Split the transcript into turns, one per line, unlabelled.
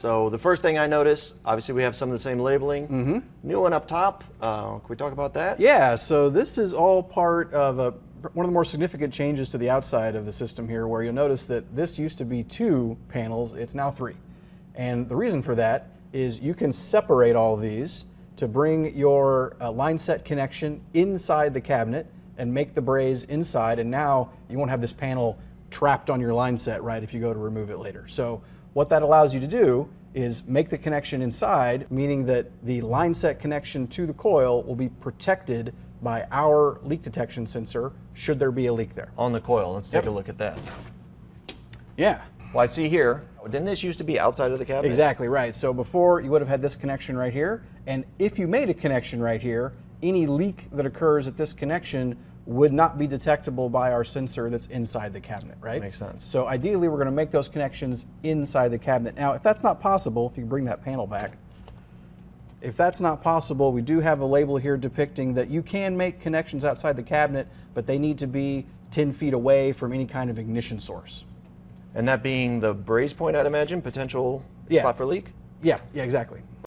So the first thing I notice, obviously we have some of the same labeling. New one up top, can we talk about that?
Yeah, so this is all part of one of the more significant changes to the outside of the system here, where you'll notice that this used to be 2 panels, it's now 3. And the reason for that is you can separate all of these to bring your line set connection inside the cabinet and make the braze inside, and now you won't have this panel trapped on your line set, right, if you go to remove it later. So what that allows you to do is make the connection inside, meaning that the line set connection to the coil will be protected by our leak detection sensor should there be a leak there.
On the coil, let's take a look at that.
Yeah.
Well, I see here, didn't this used to be outside of the cabinet?
Exactly right. So before you would have had this connection right here, and if you made a connection right here, any leak that occurs at this connection would not be detectable by our sensor that's inside the cabinet, right?
Makes sense.
So ideally we're going to make those connections inside the cabinet. Now if that's not possible, if you bring that panel back, if that's not possible, we do have a label here depicting that you can make connections outside the cabinet, but they need to be 10 feet away from any kind of ignition source.
And that being the braze point, I'd imagine, potential spot for leak?
Yeah, exactly.